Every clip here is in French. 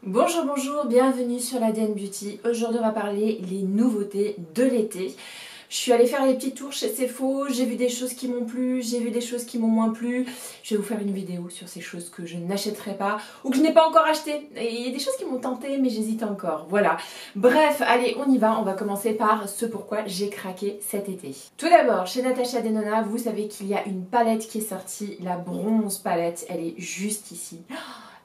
Bonjour, bonjour, bienvenue sur l'ADN Beauty. Aujourd'hui on va parler les nouveautés de l'été. Je suis allée faire les petits tours chez Sephora, j'ai vu des choses qui m'ont plu, j'ai vu des choses qui m'ont moins plu. Je vais vous faire une vidéo sur ces choses que je n'achèterai pas ou que je n'ai pas encore achetées. Et il y a des choses qui m'ont tenté mais j'hésite encore, voilà. Bref, allez on y va, on va commencer par ce pourquoi j'ai craqué cet été. Tout d'abord, chez Natasha Denona, vous savez qu'il y a une palette qui est sortie, la bronze palette, elle est juste ici.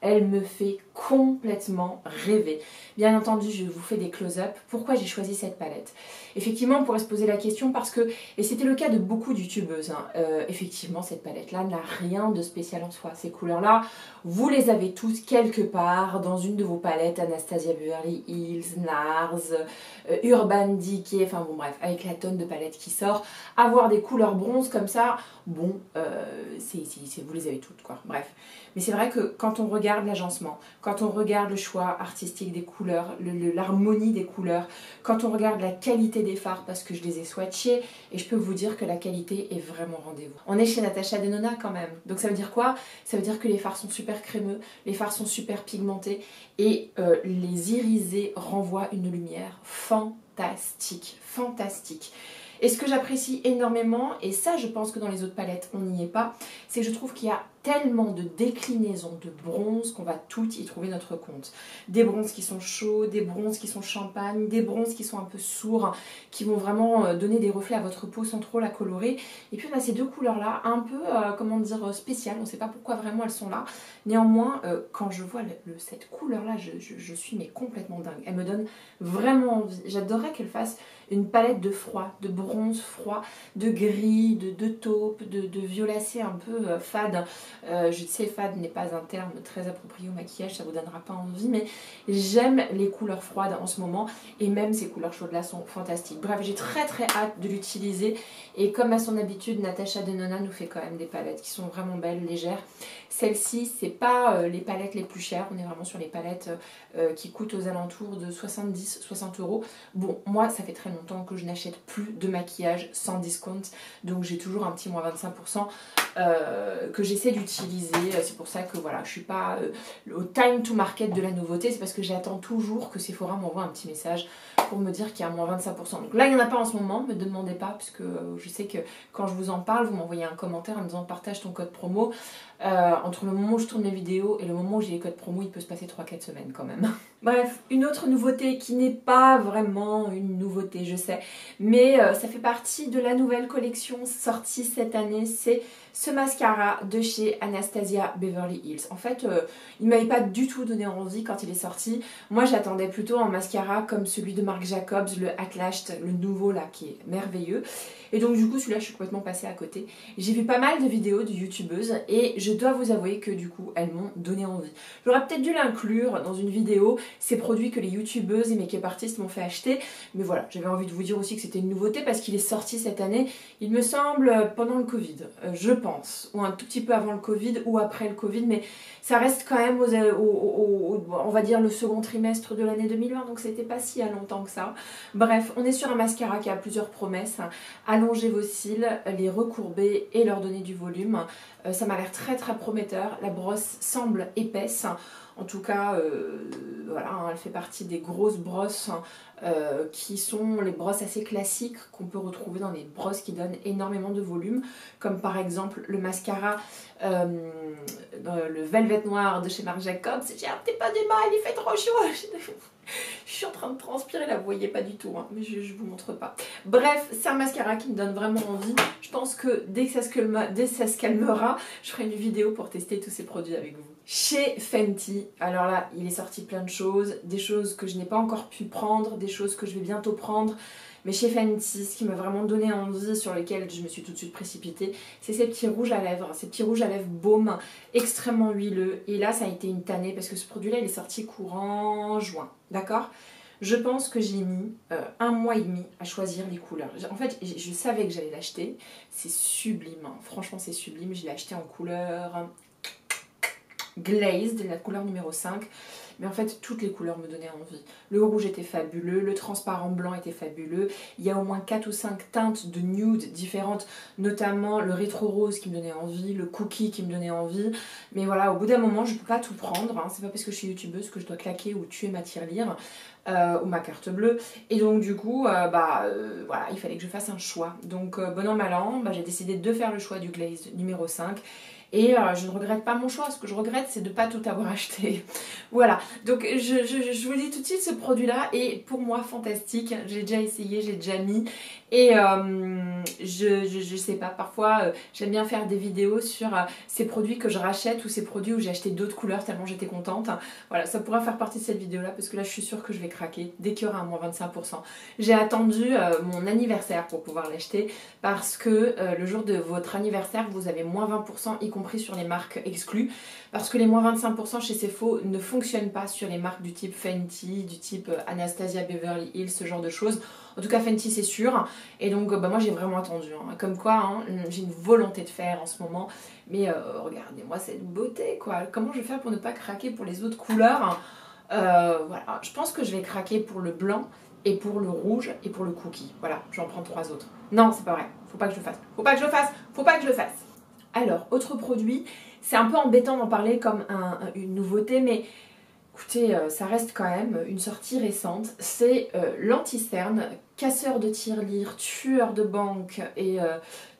Elle me fait complètement rêver. Bien entendu, je vous fais des close-up. Pourquoi j'ai choisi cette palette? Effectivement, on pourrait se poser la question parce que, et c'était le cas de beaucoup de youtubeuses, effectivement, cette palette-là n'a rien de spécial en soi. Ces couleurs-là, vous les avez toutes quelque part dans une de vos palettes, Anastasia Beverly Hills, NARS, Urban Decay, enfin bon bref, avec la tonne de palettes qui sort, avoir des couleurs bronze comme ça, bon, vous les avez toutes quoi, bref. Mais c'est vrai que quand on regarde l'agencement, quand on regarde le choix artistique des couleurs, l'harmonie des couleurs, quand on regarde la qualité des fards, parce que je les ai swatchés, et je peux vous dire que la qualité est vraiment au rendez-vous. On est chez Natasha Denona quand même, donc ça veut dire quoi? Ça veut dire que les fards sont super crémeux, les fards sont super pigmentés, et les irisés renvoient une lumière fantastique, fantastique. Et ce que j'apprécie énormément, et ça je pense que dans les autres palettes on n'y est pas, c'est que je trouve qu'il y a tellement de déclinaisons de bronzes qu'on va toutes y trouver notre compte. Des bronzes qui sont chauds, des bronzes qui sont champagne, des bronzes qui sont un peu sourds, qui vont vraiment donner des reflets à votre peau sans trop la colorer. Et puis on a ces deux couleurs là, un peu, comment dire, spéciales, on ne sait pas pourquoi vraiment elles sont là. Néanmoins, quand je vois cette couleur là, je suis mais complètement dingue. Elle me donne vraiment envie. J'adorerais qu'elle fasse une palette de froid, de bronze froid, de gris, de taupe, de violacé un peu fade. Je sais, fade n'est pas un terme très approprié au maquillage, ça vous donnera pas envie, mais j'aime les couleurs froides en ce moment et même ces couleurs chaudes là sont fantastiques. Bref, j'ai très hâte de l'utiliser et comme à son habitude, Natasha Denona nous fait quand même des palettes qui sont vraiment belles, légères. Celle-ci, c'est pas les palettes les plus chères, on est vraiment sur les palettes qui coûtent aux alentours de 70-60 euros. Bon, moi, ça fait très longtemps que je n'achète plus de maquillage sans discount, donc j'ai toujours un petit moins 25% que j'essaie d'utiliser. C'est pour ça que voilà, je suis pas au time to market de la nouveauté, c'est parce que j'attends toujours que Sephora m'envoie un petit message pour me dire qu'il y a moins 25%. Donc là, il n'y en a pas en ce moment, me demandez pas, parce que je sais que quand je vous en parle, vous m'envoyez un commentaire en me disant partage ton code promo. Entre le moment où je tourne mes vidéos et le moment où j'ai les codes promo, il peut se passer 3-4 semaines quand même. Bref, une autre nouveauté qui n'est pas vraiment une nouveauté, je sais, mais ça fait partie de la nouvelle collection sortie cette année, c'est ce mascara de chez Anastasia Beverly Hills. En fait, il ne m'avait pas du tout donné envie quand il est sorti. Moi, j'attendais plutôt un mascara comme celui de Marc Jacobs, le Atlash, le nouveau là, qui est merveilleux. Et donc du coup, celui-là, je suis complètement passée à côté. J'ai vu pas mal de vidéos de youtubeuses et je dois vous avouer que du coup, elles m'ont donné envie. J'aurais peut-être dû l'inclure dans une vidéo, ces produits que les youtubeuses et make-up artistes m'ont fait acheter. Mais voilà, j'avais envie de vous dire aussi que c'était une nouveauté parce qu'il est sorti cette année, il me semble, pendant le Covid, je pense. Ou un tout petit peu avant le Covid ou après le Covid, mais ça reste quand même on va dire le second trimestre de l'année 2020, donc c'était pas si à longtemps que ça. Bref, on est sur un mascara qui a plusieurs promesses. Allonger vos cils, les recourber et leur donner du volume. Ça m'a l'air très prometteur. La brosse semble épaisse. En tout cas, voilà, hein, elle fait partie des grosses brosses qui sont les brosses assez classiques qu'on peut retrouver dans les brosses qui donnent énormément de volume, comme par exemple le mascara, le Velvet Noir de chez Marc Jacobs. J'ai un petit peu du mal, il fait trop chaud. Je suis en train de transpirer là, vous voyez pas du tout, hein, mais je vous montre pas. Bref, c'est un mascara qui me donne vraiment envie. Je pense que dès que ça se calmera, je ferai une vidéo pour tester tous ces produits avec vous. Chez Fenty, alors là, il est sorti plein de choses, des choses que je n'ai pas encore pu prendre, des choses que je vais bientôt prendre. Mais chez Fenty, ce qui m'a vraiment donné envie, sur lesquels je me suis tout de suite précipitée, c'est ces petits rouges à lèvres, ces petits rouges à lèvres baume, extrêmement huileux. Et là, ça a été une tannée parce que ce produit-là, il est sorti courant juin, d'accord ? Je pense que j'ai mis 1 mois et demi à choisir les couleurs. En fait, je savais que j'allais l'acheter. C'est sublime, hein. Franchement, c'est sublime. Je l'ai acheté en couleur glazed, la couleur numéro 5. mais en fait toutes les couleurs me donnaient envie. Le rouge était fabuleux, le transparent blanc était fabuleux, il y a au moins 4 ou 5 teintes de nude différentes, notamment le rétro rose qui me donnait envie, le cookie qui me donnait envie, mais voilà, au bout d'un moment je peux pas tout prendre, hein. C'est pas parce que je suis youtubeuse que je dois claquer ou tuer ma tirelire. Ou ma carte bleue, et donc du coup voilà, il fallait que je fasse un choix, donc bon an mal an, j'ai décidé de faire le choix du glaze numéro 5 et je ne regrette pas mon choix. Ce que je regrette, c'est de ne pas tout avoir acheté. Voilà, donc je vous dis tout de suite, ce produit là est pour moi fantastique, j'ai déjà essayé, j'ai déjà mis, et je sais pas, parfois j'aime bien faire des vidéos sur ces produits que je rachète ou ces produits où j'ai acheté d'autres couleurs tellement j'étais contente. Voilà, ça pourra faire partie de cette vidéo là parce que là je suis sûre que je vais craquer dès qu'il y aura un moins 25%. J'ai attendu mon anniversaire pour pouvoir l'acheter parce que le jour de votre anniversaire vous avez moins 20%, y compris sur les marques exclues, parce que les moins 25% chez Sephora ne fonctionnent pas sur les marques du type Fenty, du type Anastasia Beverly Hills, ce genre de choses. En tout cas Fenty c'est sûr, et donc moi j'ai vraiment attendu, hein. Comme quoi hein, j'ai une volonté de faire en ce moment, mais regardez-moi cette beauté quoi, comment je vais faire pour ne pas craquer pour les autres couleurs? Voilà, je pense que je vais craquer pour le blanc et pour le rouge et pour le cookie, voilà, j'en prends 3 autres. Non c'est pas vrai, faut pas que je le fasse, faut pas que je le fasse, faut pas que je le fasse. Alors, autre produit, c'est un peu embêtant d'en parler comme une nouveauté, mais écoutez, ça reste quand même une sortie récente. C'est l'anti-cerne, casseur de tirelire, tueur de banque et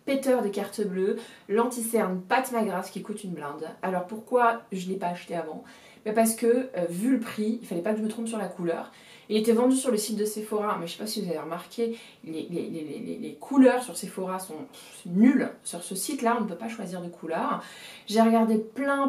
péteur de cartes bleues. L'anti-cerne Pat McGrath qui coûte une blinde. Alors pourquoi je ne l'ai pas acheté avant? Parce que vu le prix, il fallait pas que je me trompe sur la couleur. Il était vendu sur le site de Sephora, mais je ne sais pas si vous avez remarqué, les couleurs sur Sephora sont nulles. Sur ce site-là, on ne peut pas choisir de couleurs. J'ai regardé plein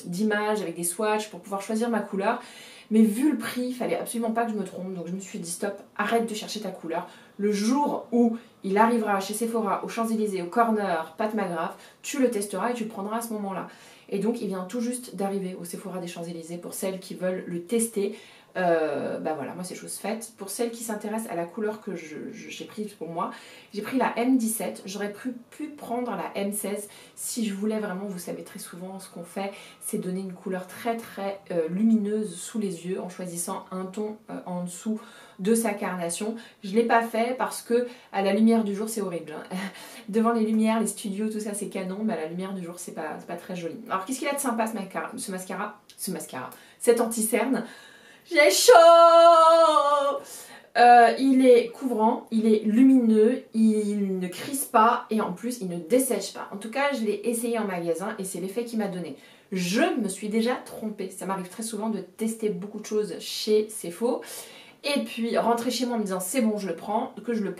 d'images avec des swatchs pour pouvoir choisir ma couleur. Mais vu le prix, il fallait absolument pas que je me trompe. Donc je me suis dit stop, arrête de chercher ta couleur. Le jour où il arrivera chez Sephora, aux Champs-Élysées, au Corner, Pat McGrath, tu le testeras et tu le prendras à ce moment-là. Et donc il vient tout juste d'arriver au Sephora des Champs-Élysées pour celles qui veulent le tester. Voilà, moi c'est chose faite. Pour celles qui s'intéressent à la couleur que j'ai prise pour moi, j'ai pris la M17. J'aurais pu prendre la M16 si je voulais vraiment, vous savez très souvent ce qu'on fait, c'est donner une couleur très lumineuse sous les yeux en choisissant un ton en dessous de sa carnation. Je ne l'ai pas fait parce que à la lumière du jour c'est horrible. Hein. Devant les lumières, les studios, tout ça c'est canon, mais à la lumière du jour c'est pas très joli. Alors qu'est-ce qu'il a de sympa ce mascara, cet anti-cerne? J'ai chaud! Il est couvrant, il est lumineux, il ne crispe pas et en plus il ne dessèche pas. En tout cas, je l'ai essayé en magasin et c'est l'effet qu'il m'a donné. Je me suis déjà trompée. Ça m'arrive très souvent de tester beaucoup de choses chez Sephora et puis rentrer chez moi en me disant c'est bon, je le prends, je le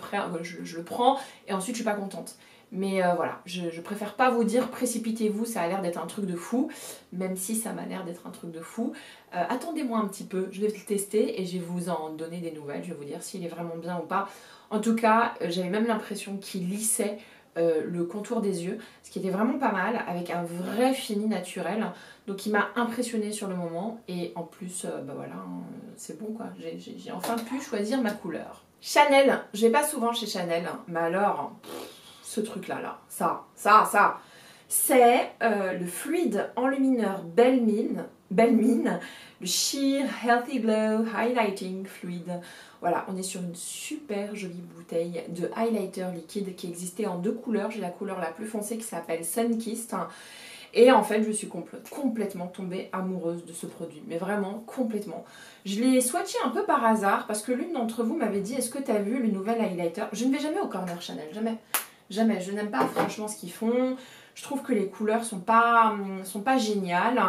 prends et ensuite je suis pas contente. Mais voilà, je préfère pas vous dire précipitez-vous, ça a l'air d'être un truc de fou, même si ça m'a l'air d'être un truc de fou. Attendez-moi un petit peu, je vais le tester et je vais vous en donner des nouvelles, je vais vous dire s'il est vraiment bien ou pas. En tout cas, j'avais même l'impression qu'il lissait le contour des yeux, ce qui était vraiment pas mal, avec un vrai fini naturel. Donc il m'a impressionné sur le moment et en plus, voilà, hein, c'est bon quoi, j'ai enfin pu choisir ma couleur. Chanel, je vais pas souvent chez Chanel, mais alors... ce truc là, ça, c'est le fluide enlumineur Belle Mine, le Sheer Healthy Glow Highlighting Fluid. Voilà, on est sur une super jolie bouteille de highlighter liquide qui existait en 2 couleurs. J'ai la couleur la plus foncée qui s'appelle Sunkissed. Et en fait, je suis complètement tombée amoureuse de ce produit, mais vraiment complètement. Je l'ai swatché un peu par hasard parce que l'une d'entre vous m'avait dit « Est-ce que tu as vu le nouvel highlighter ?» Je ne vais jamais au Corner Chanel, jamais. Jamais, je n'aime pas franchement ce qu'ils font. Je trouve que les couleurs sont pas géniales.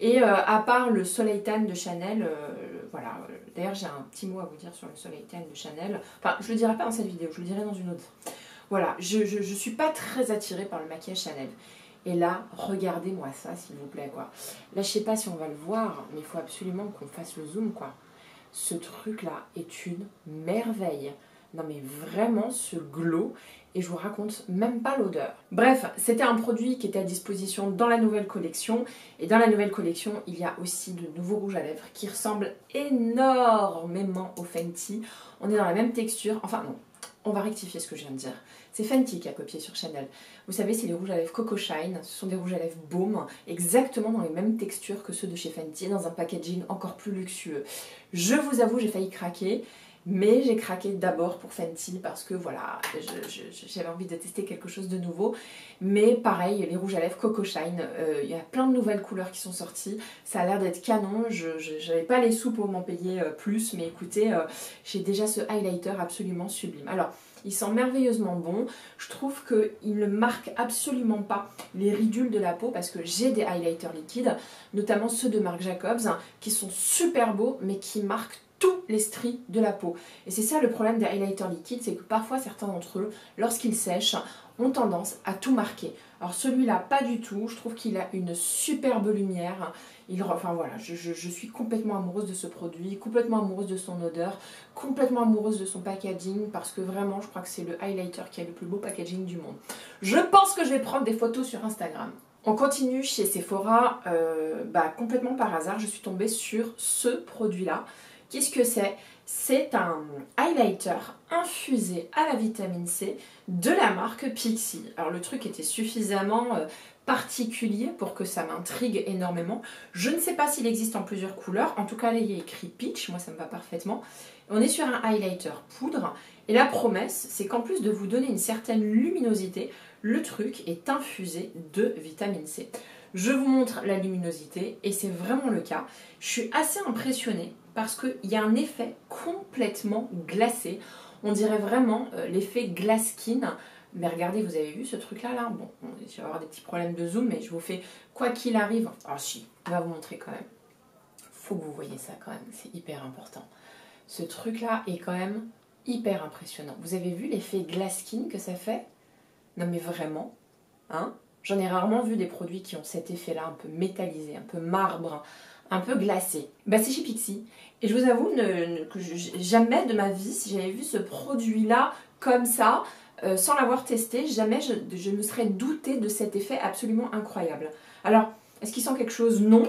Et à part le Soleil Tan de Chanel, voilà. D'ailleurs, j'ai un petit mot à vous dire sur le Soleil Tan de Chanel. Enfin, je le dirai pas dans cette vidéo, je le dirai dans une autre. Voilà, je suis pas très attirée par le maquillage Chanel. Et là, regardez-moi ça, s'il vous plaît, quoi. Là, je sais pas si on va le voir, mais il faut absolument qu'on fasse le zoom, quoi. Ce truc-là est une merveille. Non mais vraiment ce glow, et je vous raconte même pas l'odeur. Bref, c'était un produit qui était à disposition dans la nouvelle collection, et dans la nouvelle collection il y a aussi de nouveaux rouges à lèvres qui ressemblent énormément au Fenty. On est dans la même texture, enfin non, on va rectifier ce que je viens de dire. C'est Fenty qui a copié sur Chanel. Vous savez, c'est les rouges à lèvres Coco Shine. Ce sont des rouges à lèvres baume, exactement dans les mêmes textures que ceux de chez Fenty, dans un packaging encore plus luxueux. Je vous avoue, j'ai failli craquer. Mais j'ai craqué d'abord pour Fenty parce que voilà, j'avais envie de tester quelque chose de nouveau. Mais pareil, les rouges à lèvres Coco Shine, il y a plein de nouvelles couleurs qui sont sorties. Ça a l'air d'être canon, je n'avais pas les sous pour m'en payer plus. Mais écoutez, j'ai déjà ce highlighter absolument sublime. Alors, il sent merveilleusement bon. Je trouve qu'il ne marque absolument pas les ridules de la peau parce que j'ai des highlighters liquides, notamment ceux de Marc Jacobs, qui sont super beaux mais qui marquent tous les stries de la peau. Et c'est ça le problème des highlighters liquides, c'est que parfois certains d'entre eux, lorsqu'ils sèchent, ont tendance à tout marquer. Alors celui-là, pas du tout. Je trouve qu'il a une superbe lumière. Enfin voilà, je suis complètement amoureuse de ce produit, complètement amoureuse de son odeur, complètement amoureuse de son packaging, parce que vraiment, je crois que c'est le highlighter qui a le plus beau packaging du monde. Je pense que je vais prendre des photos sur Instagram. On continue chez Sephora, complètement par hasard, je suis tombée sur ce produit-là. Qu'est-ce que c'est? C'est un highlighter infusé à la vitamine C de la marque Pixi. Alors le truc était suffisamment particulier pour que ça m'intrigue énormément. Je ne sais pas s'il existe en plusieurs couleurs. En tout cas, là, il y a écrit Peach. Moi, ça me va parfaitement. On est sur un highlighter poudre. Et la promesse, c'est qu'en plus de vous donner une certaine luminosité, le truc est infusé de vitamine C. Je vous montre la luminosité et c'est vraiment le cas. Je suis assez impressionnée parce qu'il y a un effet complètement glacé. On dirait vraiment l'effet glass skin. Mais regardez, vous avez vu ce truc-là là? Bon, je vais avoir des petits problèmes de zoom, mais je vous fais quoi qu'il arrive. Ah si, on va vous montrer quand même. Faut que vous voyez ça quand même, c'est hyper important. Ce truc-là est quand même hyper impressionnant. Vous avez vu l'effet glass skin que ça fait? Non mais vraiment, hein? J'en ai rarement vu des produits qui ont cet effet-là, un peu métallisé, un peu marbre, un peu glacé. Bah c'est chez Pixi. Et je vous avoue que jamais de ma vie, si j'avais vu ce produit-là comme ça, sans l'avoir testé, jamais je me serais doutée de cet effet absolument incroyable. Alors, est-ce qu'il sent quelque chose? Non.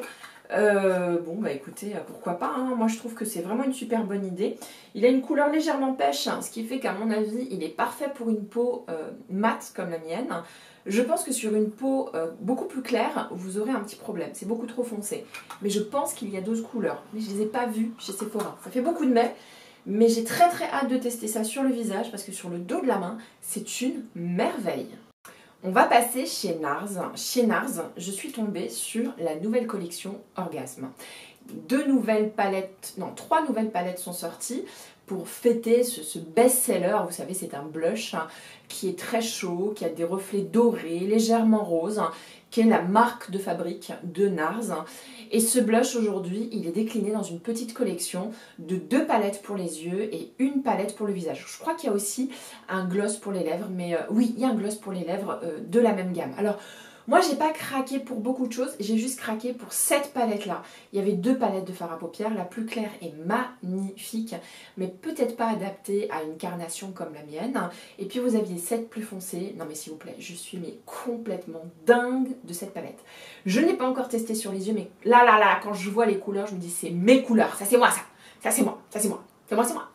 Bon bah écoutez, pourquoi pas, hein. Moi je trouve que c'est vraiment une super bonne idée. Il a une couleur légèrement pêche, hein, ce qui fait qu'à mon avis il est parfait pour une peau mate comme la mienne. Je pense que sur une peau beaucoup plus claire, vous aurez un petit problème, c'est beaucoup trop foncé. Mais je pense qu'il y a d'autres couleurs, mais je ne les ai pas vues chez Sephora. Ça fait beaucoup de mais j'ai très hâte de tester ça sur le visage parce que sur le dos de la main, c'est une merveille. On va passer chez NARS. Chez NARS, je suis tombée sur la nouvelle collection Orgasme. Trois nouvelles palettes sont sorties pour fêter ce best-seller. Vous savez, c'est un blush qui est très chaud, qui a des reflets dorés, légèrement roses, qui est la marque de fabrique de NARS. Et ce blush aujourd'hui, il est décliné dans une petite collection de 2 palettes pour les yeux et une palette pour le visage. Je crois qu'il y a aussi un gloss pour les lèvres, mais oui, il y a un gloss pour les lèvres de la même gamme. Alors, moi, j'ai pas craqué pour beaucoup de choses, j'ai juste craqué pour cette palette-là. Il y avait 2 palettes de fard à paupières, la plus claire est magnifique, mais peut-être pas adaptée à une carnation comme la mienne. Et puis vous aviez cette plus foncée. Non mais s'il vous plaît, je suis complètement dingue de cette palette. Je n'ai pas encore testé sur les yeux, mais là, quand je vois les couleurs, je me dis c'est mes couleurs, ça c'est moi ça, ça c'est moi, ça c'est moi, c'est moi.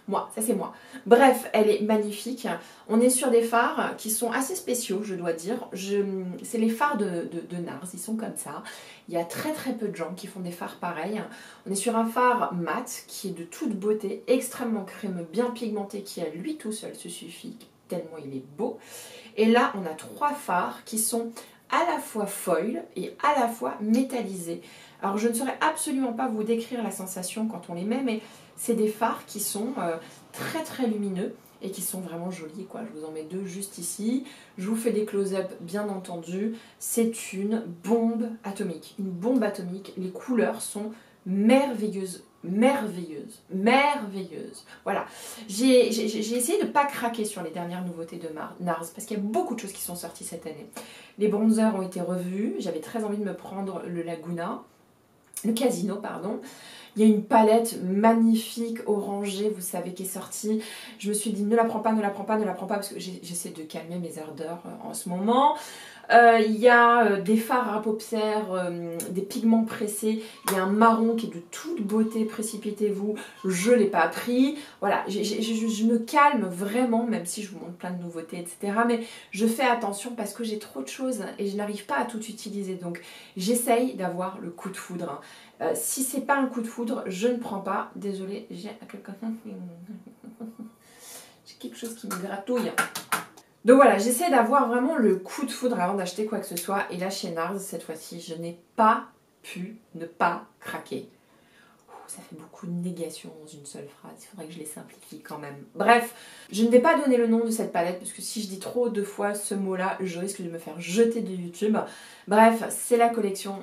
Moi, ça c'est moi. Bref, elle est magnifique. On est sur des fards qui sont assez spéciaux, je dois dire. C'est les fards de NARS, ils sont comme ça. Il y a très peu de gens qui font des fards pareils. On est sur un fard mat qui est de toute beauté, extrêmement crémeux, bien pigmenté, qui à lui tout seul se suffit, tellement il est beau. Et là, on a 3 fards qui sont à la fois foil et à la fois métallisés. Alors je ne saurais absolument pas vous décrire la sensation quand on les met, mais c'est des fards qui sont très lumineux et qui sont vraiment jolis, quoi. Je vous en mets 2 juste ici. Je vous fais des close-up, bien entendu. C'est une bombe atomique. Une bombe atomique. Les couleurs sont merveilleuses. Voilà. J'ai essayé de ne pas craquer sur les dernières nouveautés de NARS parce qu'il y a beaucoup de choses qui sont sorties cette année. Les bronzers ont été revus. J'avais très envie de me prendre le Laguna. Le Casino, pardon. Il y a une palette magnifique, orangée, vous savez, qui est sortie. Je me suis dit, ne la prends pas, parce que j'essaie de calmer mes ardeurs en ce moment. Il y a des fards à paupières, des pigments pressés. Il y a un marron qui est de toute beauté, précipitez-vous. Je ne l'ai pas pris. Voilà, je me calme vraiment, même si je vous montre plein de nouveautés, etc. Mais je fais attention parce que j'ai trop de choses et je n'arrive pas à tout utiliser. Donc j'essaye d'avoir le coup de foudre. Si c'est pas un coup de foudre, je ne prends pas. Désolée, j'ai quelque chose qui me gratouille. Donc voilà, j'essaie d'avoir vraiment le coup de foudre avant d'acheter quoi que ce soit. Et là, chez NARS, cette fois-ci, je n'ai pas pu ne pas craquer. Ça fait beaucoup de négation dans une seule phrase. Il faudrait que je les simplifie quand même. Bref, je ne vais pas donner le nom de cette palette parce que si je dis trop de fois ce mot-là, je risque de me faire jeter de YouTube. Bref, c'est la collection,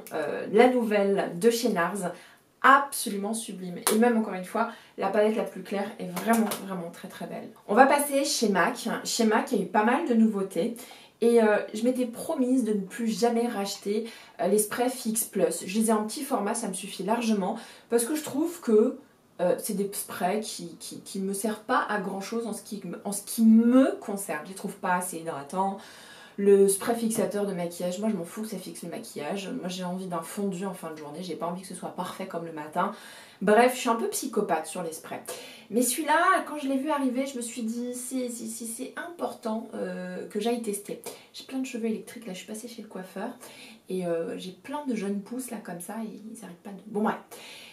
la nouvelle de chez NARS. Absolument sublime. Et même encore une fois, la palette la plus claire est vraiment, vraiment très très belle. On va passer chez MAC. Chez MAC, il y a eu pas mal de nouveautés. Et je m'étais promise de ne plus jamais racheter les sprays Fix Plus. Je les ai en petit format, ça me suffit largement. Parce que je trouve que c'est des sprays qui ne me servent pas à grand chose en ce qui me concerne. Je les trouve pas assez hydratants. Le spray fixateur de maquillage, moi je m'en fous que ça fixe le maquillage. Moi j'ai envie d'un fondu en fin de journée, j'ai pas envie que ce soit parfait comme le matin. Bref, je suis un peu psychopathe sur les sprays. Mais celui-là, quand je l'ai vu arriver, je me suis dit c'est important que j'aille tester. J'ai plein de cheveux électriques, là je suis passée chez le coiffeur. Et j'ai plein de jeunes pousses là comme ça, et ils n'arrêtent pas de... Bon bref.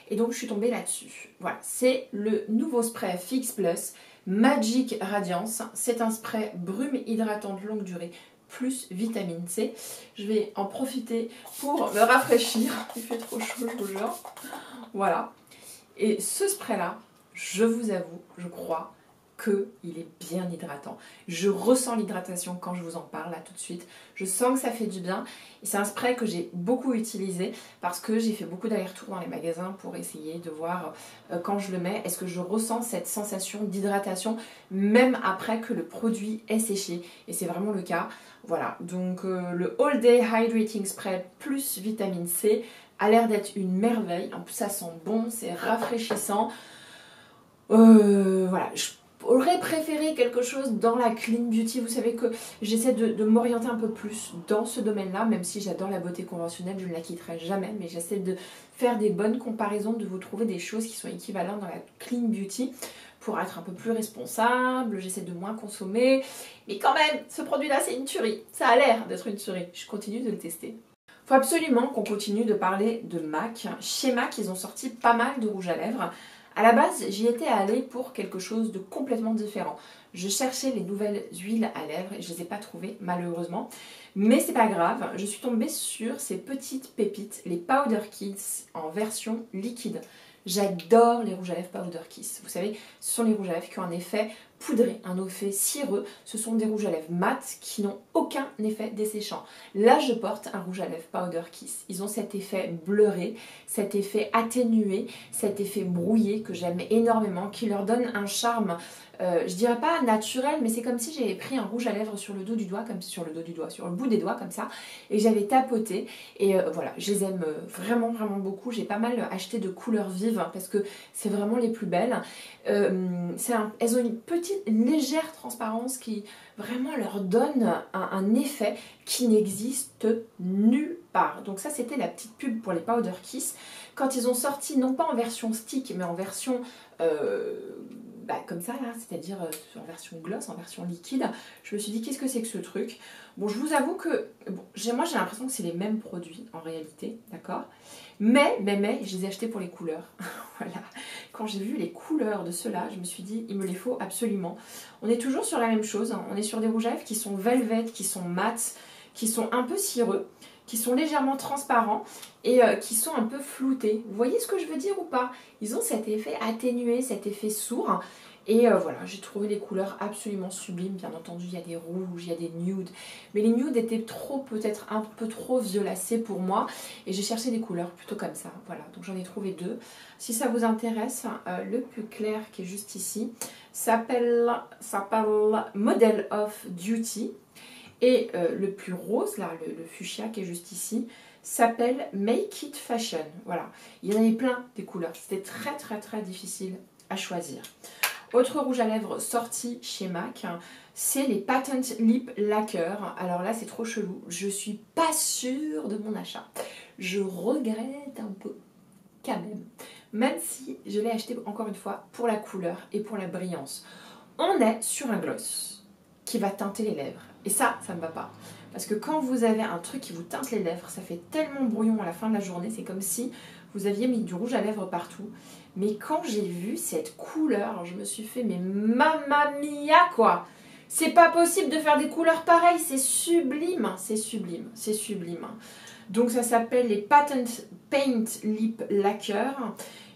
Et donc je suis tombée là-dessus. Voilà, c'est le nouveau spray Fix Plus Magic Radiance. C'est un spray brume hydratante longue durée plus vitamine C. Je vais en profiter pour me rafraîchir. Il fait trop chaud, je vous jure. Voilà. Et ce spray-là, je vous avoue, je crois qu'il est bien hydratant. Je ressens l'hydratation quand je vous en parle là tout de suite. Je sens que ça fait du bien. Et c'est un spray que j'ai beaucoup utilisé parce que j'ai fait beaucoup d'allers-retours dans les magasins pour essayer de voir quand je le mets, est-ce que je ressens cette sensation d'hydratation même après que le produit est séché. Et c'est vraiment le cas. Voilà, donc le All Day Hydrating Spray plus vitamine C a l'air d'être une merveille. En plus ça sent bon, c'est rafraîchissant. Voilà, j'aurais préféré quelque chose dans la clean beauty. Vous savez que j'essaie de m'orienter un peu plus dans ce domaine-là, même si j'adore la beauté conventionnelle, je ne la quitterai jamais, mais j'essaie de faire des bonnes comparaisons, de vous trouver des choses qui sont équivalentes dans la clean beauty pour être un peu plus responsable. J'essaie de moins consommer, mais quand même, ce produit-là, c'est une tuerie. Ça a l'air d'être une tuerie. Je continue de le tester. Faut absolument qu'on continue de parler de MAC. Chez MAC, ils ont sorti pas mal de rouge à lèvres. À la base, j'y étais allée pour quelque chose de complètement différent. Je cherchais les nouvelles huiles à lèvres et je ne les ai pas trouvées malheureusement. Mais c'est pas grave, je suis tombée sur ces petites pépites, les Powder Kiss en version liquide. J'adore les rouges à lèvres Powder Kiss. Vous savez, ce sont les rouges à lèvres qui ont un effet poudré, un effet cireux. Ce sont des rouges à lèvres mat qui n'ont aucun effet desséchant. Là, je porte un rouge à lèvres Powder Kiss. Ils ont cet effet bleuré, cet effet atténué, cet effet brouillé que j'aime énormément, qui leur donne un charme, je dirais pas naturel, mais c'est comme si j'avais pris un rouge à lèvres sur le dos du doigt, comme sur le dos du doigt, sur le bout des doigts comme ça, et j'avais tapoté. Et voilà, je les aime vraiment, vraiment beaucoup. J'ai pas mal acheté de couleurs vives parce que c'est vraiment les plus belles. Elles ont une légère transparence qui vraiment leur donne un effet qui n'existe nulle part. Donc ça, c'était la petite pub pour les Powder Kiss. Quand ils ont sorti, non pas en version stick, mais en version comme ça là, c'est-à-dire en version gloss, en version liquide, je me suis dit qu'est-ce que c'est que ce truc. Bon, je vous avoue que bon, moi j'ai l'impression que c'est les mêmes produits en réalité, d'accord, mais je les ai achetés pour les couleurs. Voilà, quand j'ai vu les couleurs de ceux-là, je me suis dit il me les faut absolument. On est toujours sur la même chose, hein. On est sur des rouges à lèvres qui sont velvet, qui sont mat, qui sont un peu cireux, qui sont légèrement transparents et qui sont un peu floutés. Vous voyez ce que je veux dire ou pas? Ils ont cet effet atténué, cet effet sourd. Et voilà, j'ai trouvé les couleurs absolument sublimes. Bien entendu, il y a des rouges, il y a des nudes. Mais les nudes étaient peut-être un peu trop violacés pour moi. Et j'ai cherché des couleurs plutôt comme ça. Voilà, donc j'en ai trouvé deux. Si ça vous intéresse, le plus clair qui est juste ici s'appelle Model of Duty. Et le plus rose, là, le fuchsia qui est juste ici, s'appelle Make It Fashion. Voilà, il y en avait plein des couleurs. C'était très très très difficile à choisir. Autre rouge à lèvres sorti chez MAC, c'est les Patent Lip Lacquer. Alors là, c'est trop chelou. Je suis pas sûre de mon achat. Je regrette un peu, quand même. Même si je l'ai acheté encore une fois pour la couleur et pour la brillance. On est sur un gloss qui va teinter les lèvres. Et ça me va pas. Parce que quand vous avez un truc qui vous teinte les lèvres, ça fait tellement brouillon à la fin de la journée. C'est comme si vous aviez mis du rouge à lèvres partout. Mais quand j'ai vu cette couleur, je me suis fait, mais mamma mia quoi! C'est pas possible de faire des couleurs pareilles, c'est sublime, c'est sublime, c'est sublime. Donc ça s'appelle les Patent Paint Lip Lacquer.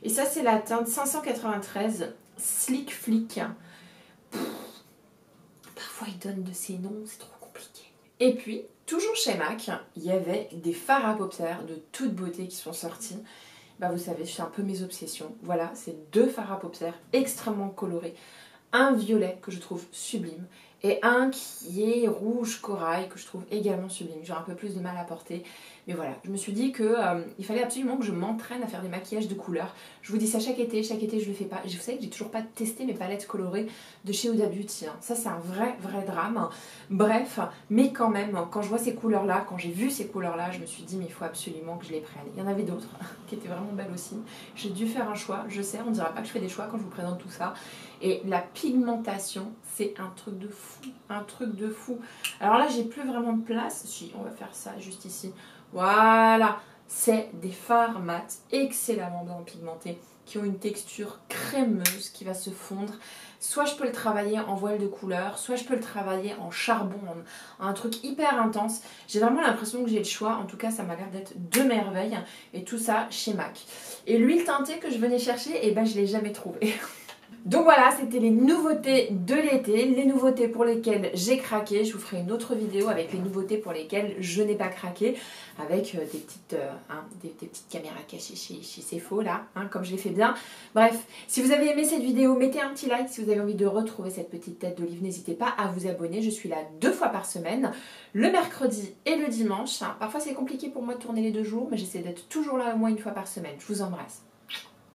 Et ça c'est la teinte 593 Slick Flick. Parfois ils donnent de ces noms, c'est trop compliqué. Et puis, toujours chez MAC, il y avait des fards à paupières de toute beauté qui sont sortis. Bah vous savez, c'est un peu mes obsessions. Voilà, c'est 2 fards à paupières extrêmement colorés. Un violet que je trouve sublime et un qui est rouge corail que je trouve également sublime. J'ai un peu plus de mal à porter. Mais voilà, je me suis dit que il fallait absolument que je m'entraîne à faire des maquillages de couleurs. Je vous dis ça chaque été je le fais pas. Vous savez que j'ai toujours pas testé mes palettes colorées de chez Huda Beauty. Hein. Ça c'est un vrai drame. Bref, mais quand même, quand je vois ces couleurs là, quand j'ai vu ces couleurs là, je me suis dit mais il faut absolument que je les prenne. Il y en avait d'autres qui étaient vraiment belles aussi. J'ai dû faire un choix, je sais, on ne dira pas que je fais des choix quand je vous présente tout ça. Et la pigmentation, c'est un truc de fou, un truc de fou. Alors là, j'ai plus vraiment de place. Si, on va faire ça juste ici. Voilà, c'est des fards mat excellemment bien pigmentés qui ont une texture crémeuse qui va se fondre. Soit je peux le travailler en voile de couleur, soit je peux le travailler en charbon, un truc hyper intense. J'ai vraiment l'impression que j'ai le choix, en tout cas ça m'a l'air d'être de merveille. Et tout ça chez MAC. Et l'huile teintée que je venais chercher, eh ben je ne l'ai jamais trouvée. Donc voilà, c'était les nouveautés de l'été, les nouveautés pour lesquelles j'ai craqué. Je vous ferai une autre vidéo avec les nouveautés pour lesquelles je n'ai pas craqué, avec des petites caméras cachées chez Sephora là, comme je l'ai fait bien. Bref, si vous avez aimé cette vidéo, mettez un petit like. Si vous avez envie de retrouver cette petite tête d'olive, n'hésitez pas à vous abonner. Je suis là 2 fois par semaine, le mercredi et le dimanche. Parfois c'est compliqué pour moi de tourner les 2 jours, mais j'essaie d'être toujours là au moins 1 fois par semaine. Je vous embrasse.